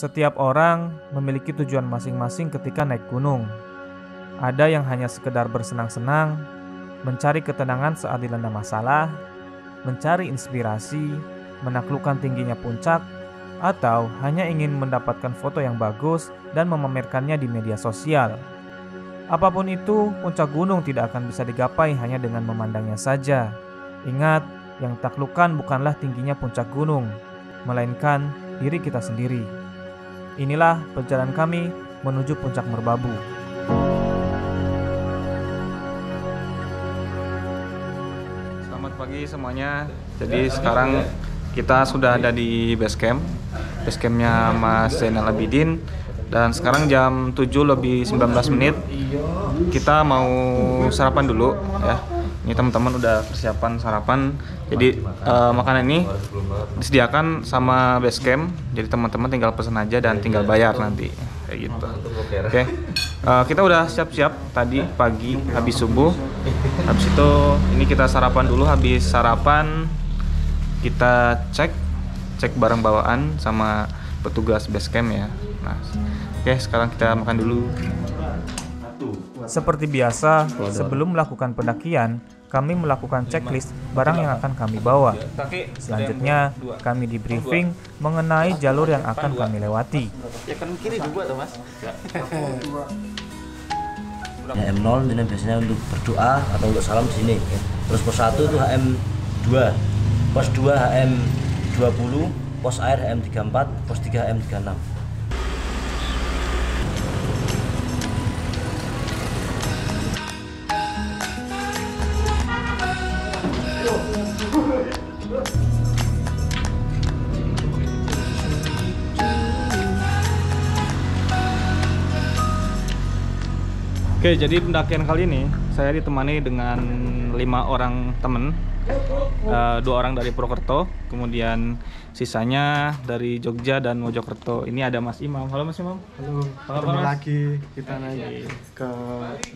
Setiap orang memiliki tujuan masing-masing ketika naik gunung. Ada yang hanya sekedar bersenang-senang, mencari ketenangan saat dilanda masalah, mencari inspirasi, menaklukkan tingginya puncak, atau hanya ingin mendapatkan foto yang bagus dan memamerkannya di media sosial. Apapun itu, puncak gunung tidak akan bisa digapai hanya dengan memandangnya saja. Ingat, yang taklukkan bukanlah tingginya puncak gunung, melainkan diri kita sendiri. Inilah perjalanan kami menuju puncak Merbabu. Selamat pagi semuanya. Jadi sekarang kita sudah ada di base campnya Mas Zainal Abidin. Dan sekarang jam 7:19. Kita mau sarapan dulu ya. Ini teman-teman udah persiapan sarapan. Jadi makanan ini disediakan sama base camp. Jadi teman-teman tinggal pesan aja dan tinggal bayar nanti kayak gitu. Oke. Kita udah siap-siap tadi pagi habis subuh. Habis itu ini kita sarapan dulu. Habis sarapan kita cek barang bawaan sama petugas base camp ya. Nah, oke, sekarang kita makan dulu. Seperti biasa, sebelum melakukan pendakian, kami melakukan checklist barang yang akan kami bawa. Selanjutnya, kami di briefing mengenai jalur yang akan kami lewati. Ya kan kiri juga tuh Mas. HM0 ini biasanya untuk berdoa atau untuk salam di sini. Terus pos 1 itu HM2, pos 2 HM20, pos air HM34, pos 3 HM36. Oke, jadi pendakian kali ini saya ditemani dengan 5 orang temen. 2 orang dari Purwokerto, kemudian sisanya dari Jogja dan Mojokerto. Ini ada Mas Imam. Halo Mas Imam. Halo, ketemu lagi kita naik ke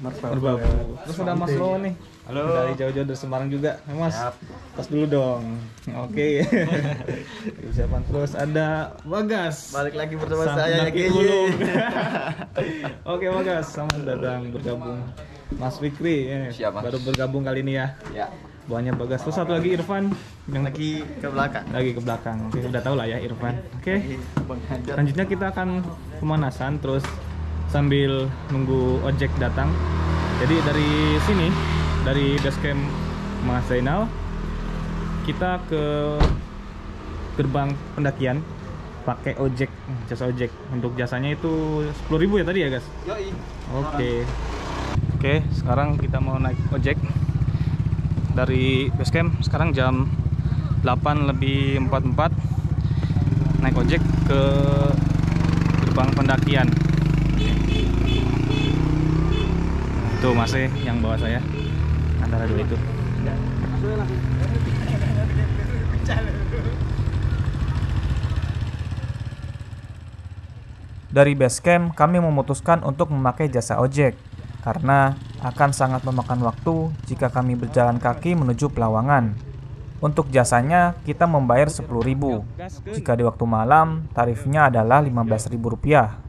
Merbabu. Terus ada Mas Lo nih. Halo. Dari jauh-jauh dari Semarang juga. Mas, tas dulu dong. Oke. Persiapan. Terus ada Bagas. Balik lagi bersama saya Naki Gunung. Oke Bagas, selamat datang bergabung. Mas Fikri, Siap, Mas. baru bergabung kali ini ya. Ya, Buahnya Bagas. Terus satu lagi Irfan yang lagi ke belakang. lagi ke belakang. Oke, udah tahu lah ya Irfan. Oke. Bang Hajar. Selanjutnya kita akan pemanasan terus sambil nunggu ojek datang. Jadi dari sini, dari base camp Mas Zainal, kita ke gerbang pendakian pakai ojek, jasa ojek. Untuk jasanya itu 10.000 ya tadi ya, guys? Yoi. Oke, sekarang kita mau naik ojek dari base camp. Sekarang jam 8:44. Naik ojek ke gerbang pendakian. Itu masih yang bawa saya antara dua itu. Dari base camp, kami memutuskan untuk memakai jasa ojek karena akan sangat memakan waktu jika kami berjalan kaki menuju Pelawangan. Untuk jasanya, kita membayar 10.000. Jika di waktu malam, tarifnya adalah Rp15.000.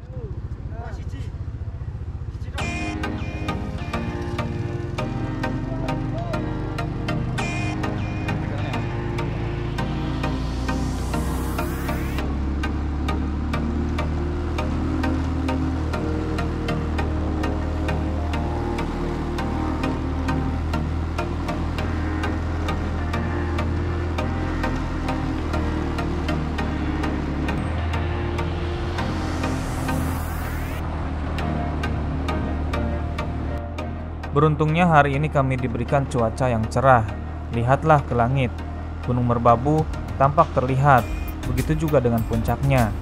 Beruntungnya hari ini kami diberikan cuaca yang cerah. Lihatlah ke langit. Gunung Merbabu tampak terlihat. Begitu juga dengan puncaknya.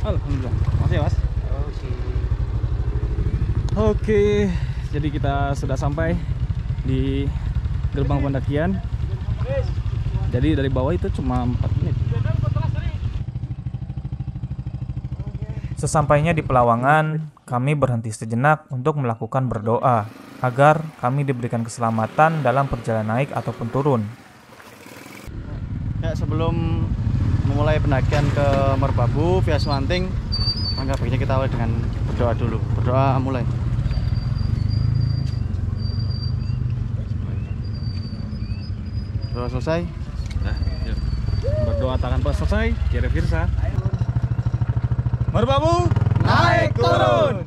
Alhamdulillah. Makasih Mas. Oke, jadi kita sudah sampai di gerbang pendakian. Jadi dari bawah itu cuma 4 menit. Sesampainya di Pelawangan, kami berhenti sejenak untuk melakukan berdoa agar kami diberikan keselamatan dalam perjalanan naik ataupun turun. Ya, sebelum memulai pendakian ke Merbabu via Swanting, maka baiknya kita awali dengan berdoa dulu. Berdoa mulai. Doa selesai. Nah, yuk. Berdoa tanpa selesai, kira Firsa. Merbabu, naik turun.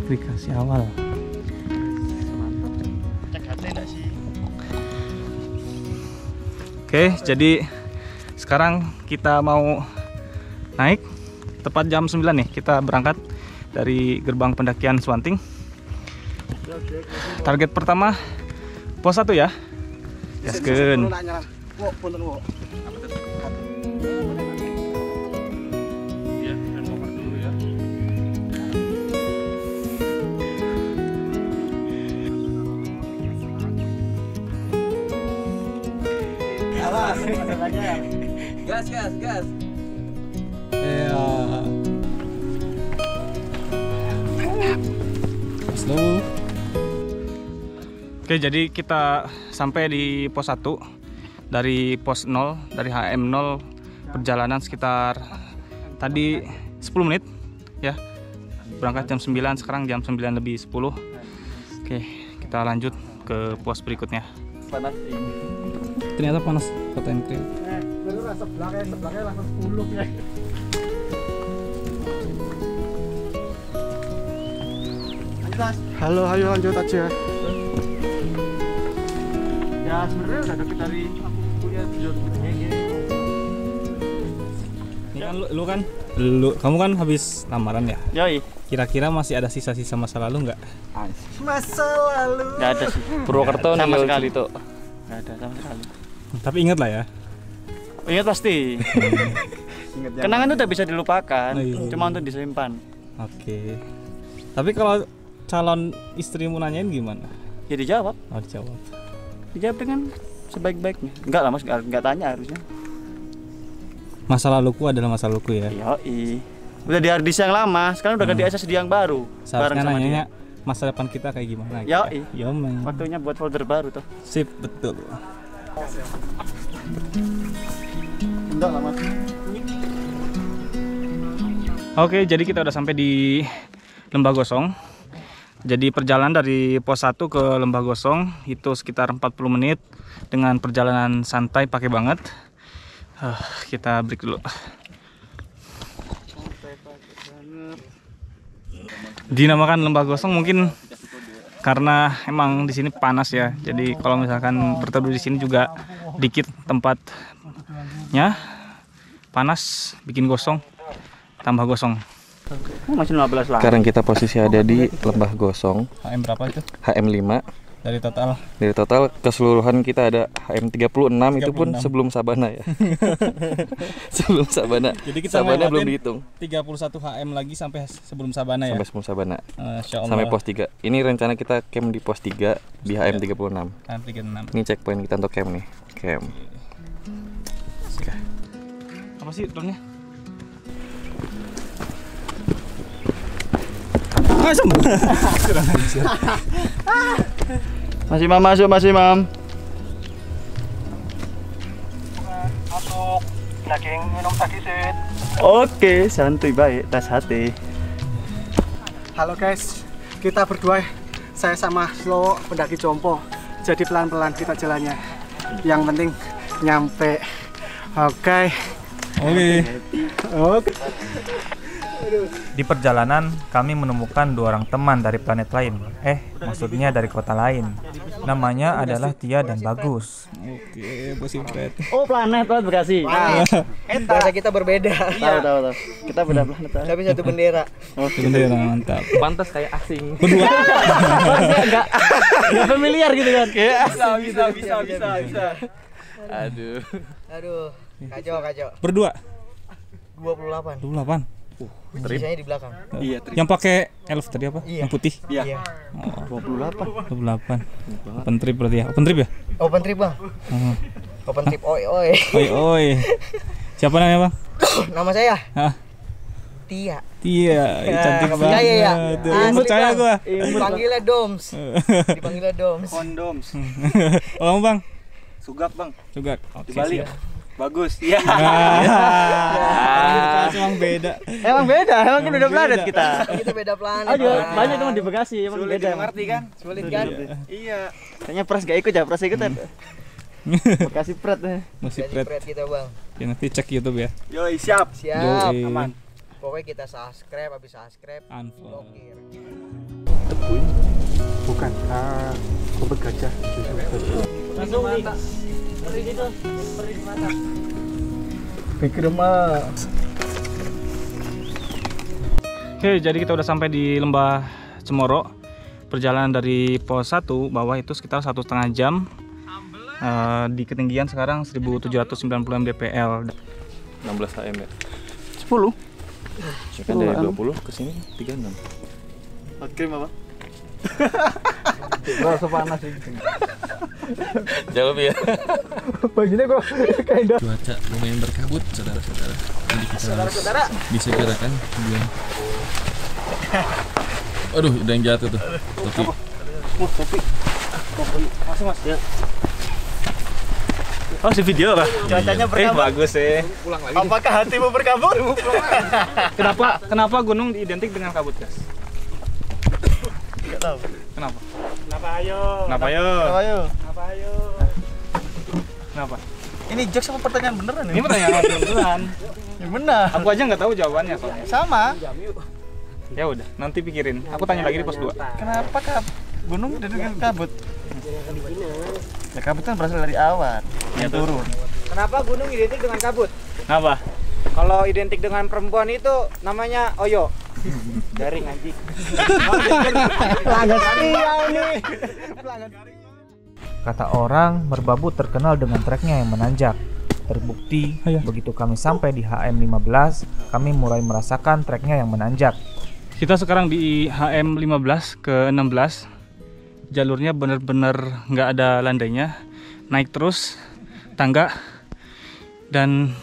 Aplikasi awal. Cek hati enggak sih? Oke, jadi sekarang kita mau naik tepat jam 9 nih. Kita berangkat dari gerbang pendakian Swanting. Target pertama pos 1 ya. Gaskeun. Gas. Slow. Oke, jadi kita sampai di pos 1 dari pos 0, dari HM0 perjalanan sekitar tadi 10 menit ya. Berangkat jam 9, sekarang jam 9 lebih 10. Oke, kita lanjut ke pos berikutnya. Panas ini. Ternyata panas kata krim. Sebelahnya langsung 10 ya. Halo, ayo lanjut aja. Ya, sebenarnya udah deket dari aku punya tujuan gini. Ini kan kamu kan habis lamaran ya? Yoi. Kira-kira masih ada sisa-sisa masa lalu nggak? Masa lalu. Nggak ada sih. Purwokerto sama sekali tuh. Nggak ada sama sekali. Tapi ingat lah ya. Ingat pasti. Kenangan itu udah bisa dilupakan. Oh, iya. Cuma untuk disimpan. Oke. Tapi kalau calon istrimu nanyain gimana? Ya dijawab. Oh, dijawab. Dijawab dengan sebaik-baiknya. Enggak lah mas, enggak tanya harusnya. Masa laluku adalah masa laluku ya. Yoi. Udah di harddisk yang lama, sekarang udah ganti SSD yang baru. Seharusnya nanyanya masa depan kita kayak gimana? Yoi. Ya, men. Waktunya buat folder baru tuh. Sip, betul. Enggak lah mas. Oke, jadi kita udah sampai di Lembah Gosong. Jadi perjalanan dari pos 1 ke Lembah Gosong itu sekitar 40 menit dengan perjalanan santai, pakai banget. Kita break dulu. Dinamakan Lembah Gosong mungkin karena emang di sini panas ya. Jadi kalau misalkan berteduh di sini juga dikit tempatnya panas, bikin gosong, tambah gosong. Masih 15 lah. Sekarang kita posisi ada di Lembah Gosong. HM berapa itu? HM5. Dari total? Dari total keseluruhan kita ada HM36, itu pun sebelum Sabana ya. Sebelum Sabana. Jadi kita Sabana belum dihitung. 31 HM lagi sampai sebelum Sabana ya? Sampai sebelum Sabana. Masya Allah. Sampai pos 3. Ini rencana kita camp di pos 3 di HM36. HM36. Ini checkpoint kita untuk camp nih. Camp. Oke. Apa sih drone-nya? Mas Imam masuk, Mas Imam. Masuk. Daging minum tagisit. Oke, santuy baik, tas hati. Halo guys, kita berdua, saya sama Slow pendaki Compo. Jadi pelan-pelan kita jalannya. Yang penting nyampe. Oke. Oke. Di perjalanan, kami menemukan 2 orang teman dari planet lain. Maksudnya dari kota lain. Namanya adalah Tia dan Bagus. Oke, posisi Fred. Oh, planet Bekasi. Bahasa kita berbeda. Tahu. Kita beda planet. Tapi satu bendera. Bendera mantap. Pantas kayak asing. Berdua. Enggak familiar gitu kan. Bisa. Aduh, kacau. Berdua. 28. 28. Sisanya di belakang. Yang pakai elf tadi apa? Iya. Yang putih. Iya. 28. Open trip berarti ya. Open trip ya? Open trip, Bang. Open trip oi. Oi. Siapa namanya, Bang? Nama saya Hah? Tia. Tia, cantik banget. Iya. Percaya gua. Dipanggilnya Doms. Kondoms. Oh, Bang. Sugap, Bang. Juga. Oke. Dibalik. Siap. Bagus. Iya. Emang beda. Emang kan beda planet kita. Kita beda planet. Banyak teman di Bekasi emang Sulit beda. ngerti kan? Sulit kan? Iya. Kayaknya Pras gak ikut ya, Pras ikutan. Bekasi Prat. Masih Jadi Fred. kita, Bang. Ya, nanti cek YouTube ya. Yoi, siap. Siap. Yoi. Aman. Pokoknya kita subscribe, habis subscribe Unfollow. blokir. Bukan. Kubet gajah. Langsung di Pikir mah. Oke, jadi kita udah sampai di Lembah Cemoro. Perjalanan dari pos 1 bawah itu sekitar 1,5 jam. Di ketinggian sekarang 1790 mdpl. 16 HM ya. 10. Kan dari 20 ke sini 36. Kirim apa? Rasa panas ini. Jawab ya. Baginya kok kayak Cuaca lumayan berkabut, saudara-saudara. Jadi kita harus disegerakan kemudian. Aduh, udah yang jatuh tuh. Topi. Mas. Ya. Oh, si video apa? Cuacanya berkabut. Bagus ya. Apakah hatimu berkabut? Kenapa gunung identik dengan kabut, guys? Enggak tahu. Kenapa? Kenapa ayo? Kenapa? Ini jokes sama pertanyaan beneran Ini pertanyaan beneran. Ya benar. Aku aja nggak tahu jawabannya soalnya. Sama. Ya udah, nanti pikirin. Aku tanya lagi di pos 2. Kenapa gunung identik dengan kabut? Ya kabut kan berasal dari awan yang turun. Kenapa gunung identik dengan kabut? Kenapa? Kalau identik dengan perempuan itu namanya Oyo. Garing anjing. Pelanggan setia nih. Kata orang, Merbabu terkenal dengan treknya yang menanjak. Terbukti, begitu kami sampai di HM15, kami mulai merasakan treknya yang menanjak. Kita sekarang di HM 15 ke 16. Jalurnya bener-bener nggak ada landainya. Naik terus tangga. Dan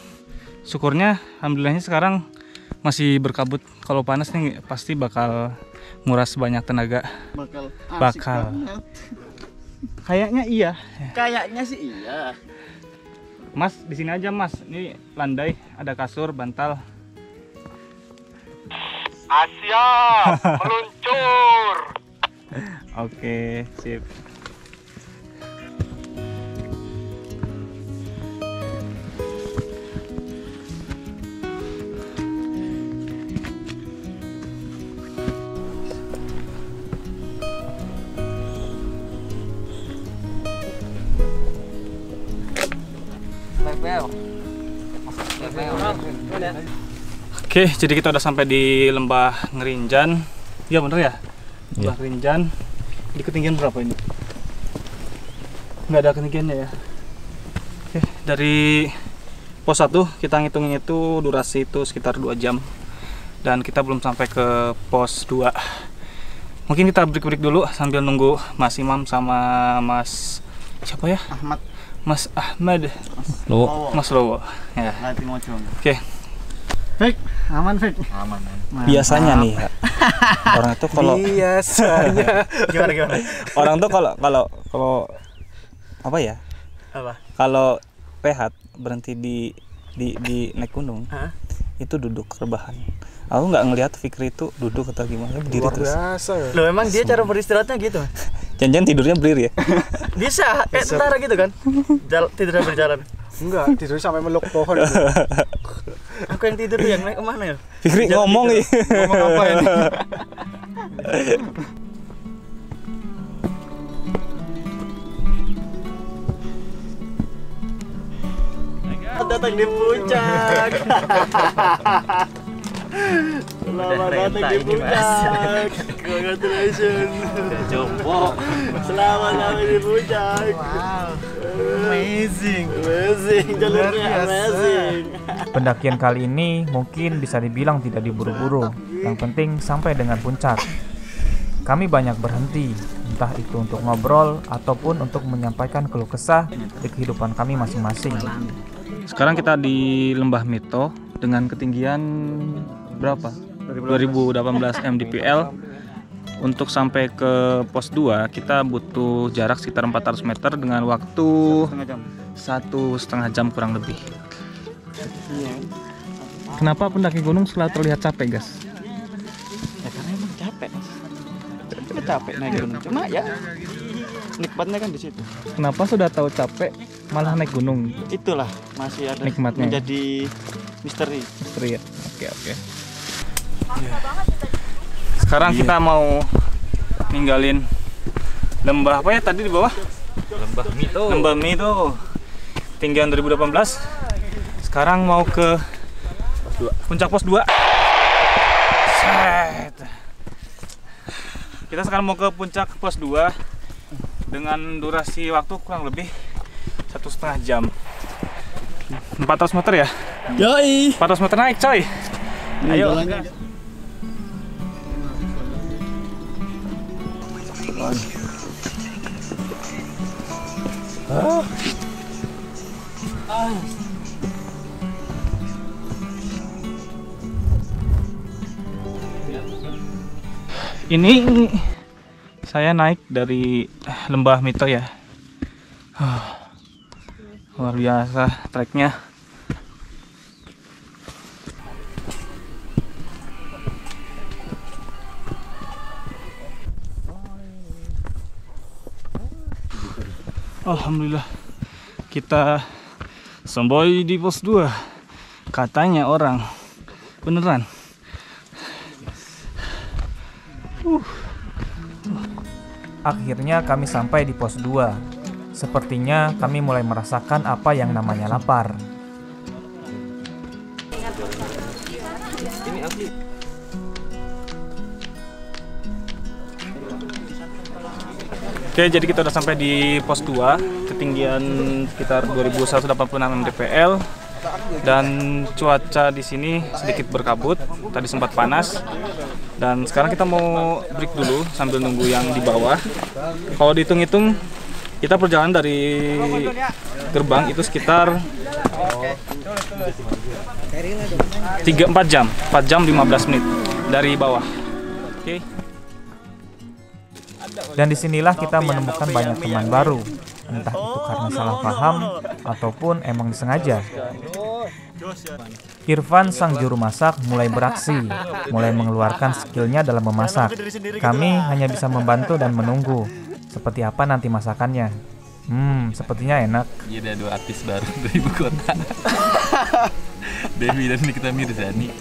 syukurnya, alhamdulillahnya sekarang masih berkabut. Kalau panas nih pasti bakal nguras banyak tenaga. Bakal. Kayaknya iya. Kayaknya sih iya. Mas, di sini aja Mas. Ini landai, ada kasur, bantal. Asia meluncur. Oke, sip. Oke, jadi kita udah sampai di Lembah Ngerinjan. Iya bener ya? Lembah Ngerinjan. Di ketinggian berapa ini? Nggak ada ketinggiannya ya. Oke, dari pos 1 kita ngitungin itu durasi itu sekitar 2 jam. Dan kita belum sampai ke pos 2. Mungkin kita break dulu sambil nunggu Mas Imam sama Mas siapa ya? Ahmad. Mas Ahmad. Lowo. Mas Lowo. Ya. Nanti mau coba. Oke. Fik, aman Fik. Aman. Biasanya nih ya, orang itu kalau Biasanya. Gimana? orang tuh kalau apa ya? Apa? Kalau rehat berhenti di naik gunung. Hah? Itu duduk rebahan. Aku nggak ngelihat Fikri itu duduk atau gimana, berdiri terus. Biasa ya. Loh emang dia cara beristirahatnya gitu? Jangan tidurnya berir ya? Bisa, kayak tentara gitu kan? Tidur sambil jalan. Enggak, tidur sampai meluk pohon. Aku yang tidur tuh yang naik kemana ya? Fikri ngomong nih. Ngomong apa ini? Datang di puncak. Selamat datang di puncak. Congratulations. Jompo. Selamat datang di puncak. Wow. Amazing. Jalurnya amazing. Pendakian kali ini mungkin bisa dibilang tidak diburu-buru. Yang penting sampai dengan puncak. Kami banyak berhenti, entah itu untuk ngobrol ataupun untuk menyampaikan keluh kesah di kehidupan kami masing-masing. Sekarang kita di Lembah Mito dengan ketinggian berapa? 2018 mdpl. Untuk sampai ke pos 2 kita butuh jarak sekitar 400 meter dengan waktu 1,5 jam kurang lebih. Kenapa pendaki gunung selalu terlihat capek, guys? Ya karena emang capek. Capek naik gunung. Cuma ya nikmatnya kan di situ. Kenapa sudah tahu capek malah naik gunung? Itulah masih ada Nikmatnya. menjadi misteri. Misteri ya. Oke. Sekarang kita mau ninggalin lembah apa ya tadi di bawah? Lembah Mito. Ketinggian 2018. Sekarang mau ke puncak pos 2. Set. Kita sekarang mau ke puncak pos 2 dengan durasi waktu kurang lebih 1,5 jam. 400 meter ya? Yoi. 400 meter naik, coy. Ayo. Ini saya naik dari Lembah Mito ya. Luar biasa treknya. Alhamdulillah kita sampai di pos 2. Katanya orang beneran. Akhirnya kami sampai di pos 2. Sepertinya kami mulai merasakan apa yang namanya lapar. Oke, jadi kita udah sampai di pos 2, ketinggian sekitar 2186 mdpl, dan cuaca di sini sedikit berkabut. Tadi sempat panas, dan sekarang kita mau break dulu sambil nunggu yang di bawah. Kalau dihitung-hitung, kita perjalanan dari gerbang itu sekitar 4 jam 15 menit dari bawah. Oke. Dan disinilah kita menemukan banyak teman baru, entah itu karena salah paham ataupun emang disengaja. Irfan sang juru masak mulai beraksi, mulai mengeluarkan skillnya dalam memasak. Kami hanya bisa membantu dan menunggu seperti apa nanti masakannya. Sepertinya enak. Iya, ada 2 artis baru dari ibu kota. Dewi dan Nikita Mirzani.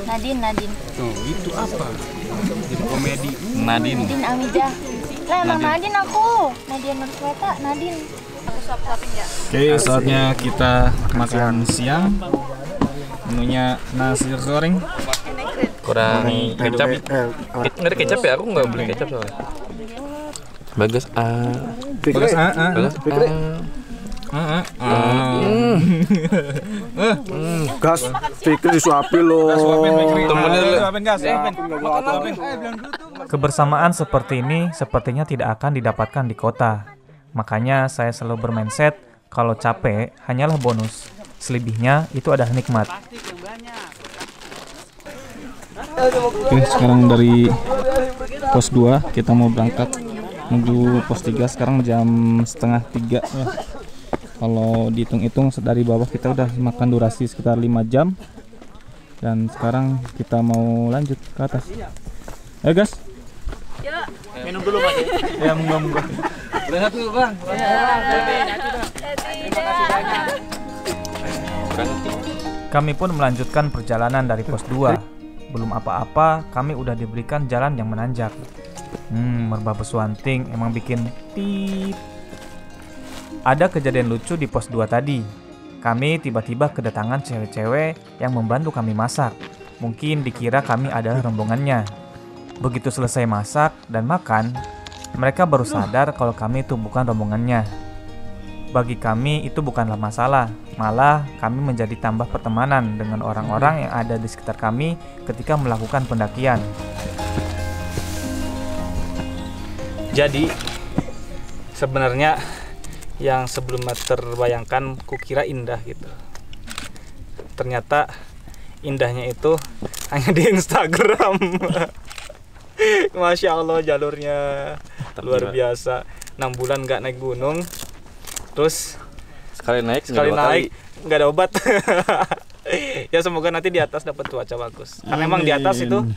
Nadine. Tuh, itu apa? Jadi komedi. Nadine Amidah. Lah emang Nadine aku. Nadia Nursweta, Nadine. Aku suap-suapin ya. Oke, saatnya kita makan siang. Menunya nasi goreng. kurang kecap. Nggak ada kecap ya? Aku nggak beli kecap soalnya. Bagus Bagus Gas, Fikri disuapin loh. Kebersamaan seperti ini sepertinya tidak akan didapatkan di kota. Makanya saya selalu bermindset kalau capek hanyalah bonus. Selebihnya itu adalah nikmat. Oke, sekarang dari pos 2 kita mau berangkat menuju pos 3. Sekarang jam 2:30 ya. Kalau dihitung-hitung dari bawah kita udah makan durasi sekitar 5 jam. Dan sekarang kita mau lanjut ke atas. Ayo guys. Minum dulu Mas. Ya, enggak. Udah satu, Bang. Kami pun melanjutkan perjalanan dari pos 2. Belum apa-apa, kami udah diberikan jalan yang menanjak. Merba Peswanting emang bikin tit. Ada kejadian lucu di pos 2 tadi. Kami tiba-tiba kedatangan cewek-cewek yang membantu kami masak. Mungkin dikira kami adalah rombongannya. Begitu selesai masak dan makan, mereka baru sadar kalau kami itu bukan rombongannya. Bagi kami itu bukanlah masalah, malah kami menjadi tambah pertemanan dengan orang-orang yang ada di sekitar kami ketika melakukan pendakian. Jadi sebenarnya yang sebelumnya terbayangkan kukira indah gitu. Ternyata indahnya itu hanya di Instagram. Masya Allah, jalurnya luar biasa. 6 bulan nggak naik gunung, terus Sekali naik nggak ada obat. Ya semoga nanti di atas dapat cuaca bagus. Karena emang di atas itu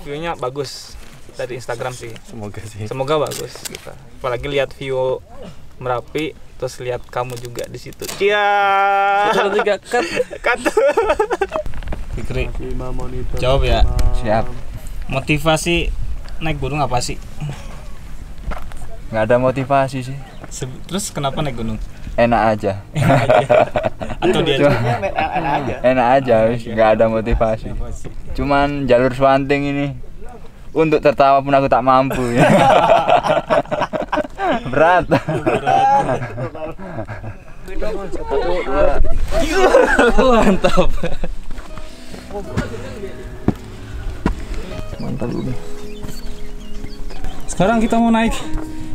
view-nya bagus dari Instagram sih. Semoga bagus gitu. Apalagi lihat view Merapi, terus lihat kamu juga di situ. Cia. 1, 2, 3, cut. Fikri, jawab ya. Siap. Motivasi naik gunung apa sih? Nggak ada motivasi sih. Terus kenapa naik gunung? Enak aja. Atau dia Enak aja, nggak ada motivasi. Cuman jalur Swanting ini untuk tertawa pun aku tak mampu ya. Berat. Mantap. Mantap ini. Sekarang kita mau naik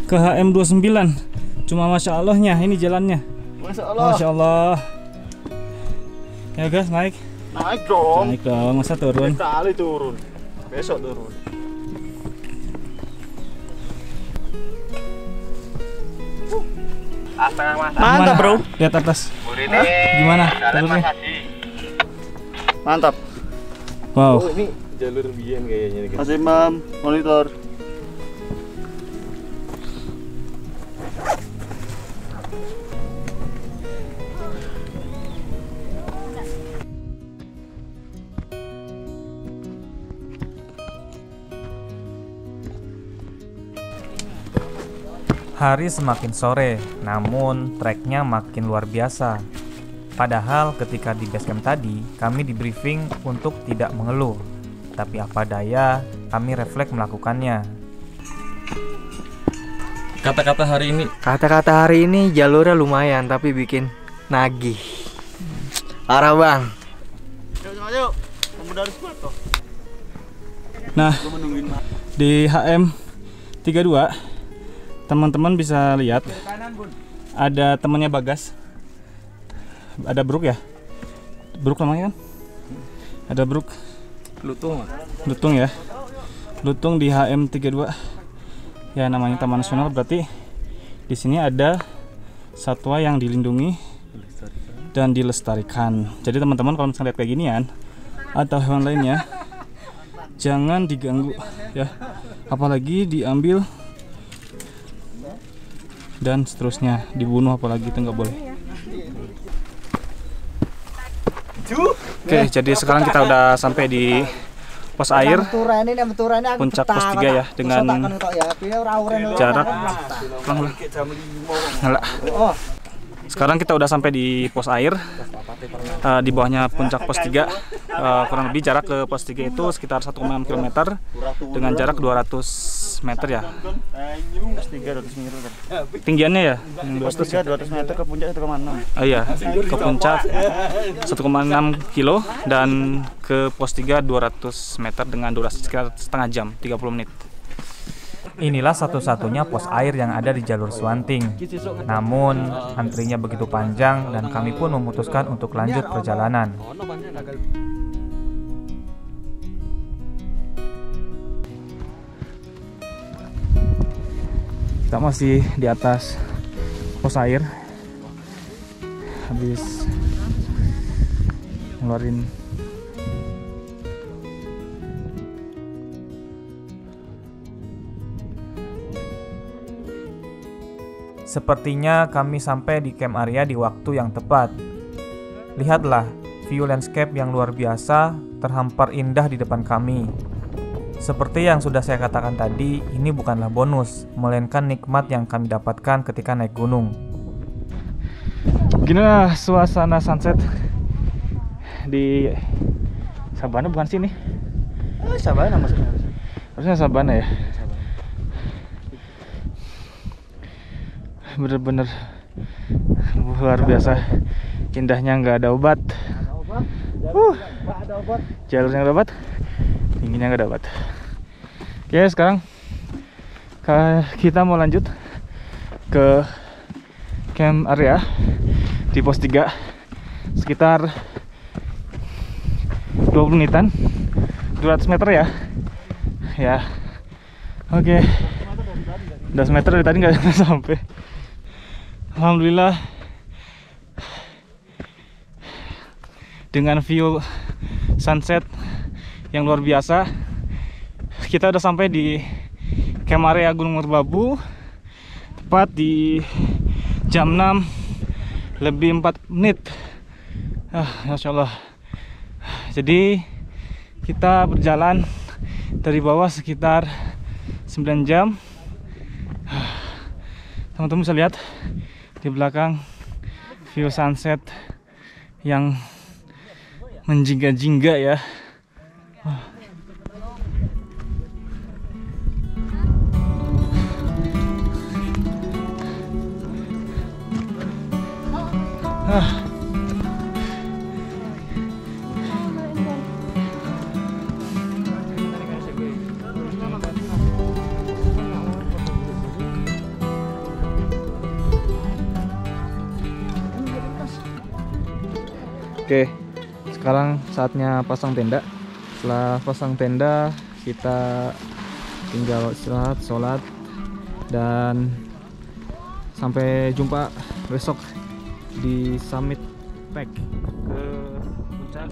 ke HM29. Cuma Masya Allahnya ini jalannya. Masya Allah. Ya guys, naik dong, masa turun? Kali turun, besok turun. Mantap bro. Lihat atas. Gimana? Jalurnya? Mantap. Wow. Ini jalur Bian kayaknya. Mas Imam, monitor. Hari semakin sore, namun treknya makin luar biasa. Padahal ketika di basecamp tadi, kami di briefing untuk tidak mengeluh. Tapi apa daya, kami refleks melakukannya. Kata-kata hari ini. Kata-kata hari ini jalurnya lumayan tapi bikin nagih. Parah bang. Ayo, memudari squad toh. Nah, di HM 32 teman-teman bisa lihat ada temannya Bagas, ada Bruk ya, Bruk namanya kan, ada Bruk, Lutung ya, Lutung di HM 32 ya, namanya Taman Nasional, berarti di sini ada satwa yang dilindungi dan dilestarikan. Jadi teman-teman kalau misalnya lihat kayak ginian atau hewan lainnya jangan diganggu ya, apalagi diambil dan seterusnya, dibunuh apalagi, itu nggak boleh. Oke, jadi sekarang kita udah sampai di pos air puncak pos 3 ya, dengan jarak sekarang kita udah sampai di pos air, di bawahnya puncak pos 3. Kurang lebih jarak ke pos 3 itu sekitar 1,6 km dengan jarak 200 meter ya. Pos 3 200 meter. Tinggiannya ya? Pos 3 200 meter ke puncak 1,6. Oh iya, ke puncak 1,6 kilo dan ke pos 3 200 meter dengan durasi sekitar setengah jam, 30 menit. Inilah satu-satunya pos air yang ada di jalur Swanting. Namun, antrinya begitu panjang dan kami pun memutuskan untuk lanjut perjalanan. Kita masih di atas pos air. Habis ngeluarin Sepertinya kami sampai di camp area di waktu yang tepat. Lihatlah, view landscape yang luar biasa terhampar indah di depan kami. Seperti yang sudah saya katakan tadi, ini bukanlah bonus, melainkan nikmat yang kami dapatkan ketika naik gunung. Beginilah suasana sunset di Sabana, bukan sini? Sabana maksudnya. Harusnya Sabana ya. Bener-bener luar biasa indahnya, nggak ada obat. Jalurnya nggak dapat, tingginya nggak dapat. Oke, sekarang kita mau lanjut ke camp area di pos 3 sekitar 20 menitan, 200 meter ya. Oke, 200 meter dari tadi nggak sampai. Alhamdulillah, dengan view sunset yang luar biasa, kita udah sampai di camp area Gunung Merbabu tepat di jam 6 lebih 4 menit. Masya Allah. Jadi kita berjalan dari bawah sekitar 9 jam. Teman-teman bisa lihat di belakang view sunset yang menjingga-jingga ya. Oke, sekarang saatnya pasang tenda. Setelah pasang tenda, kita tinggal istirahat, sholat, dan sampai jumpa besok di summit trek ke puncak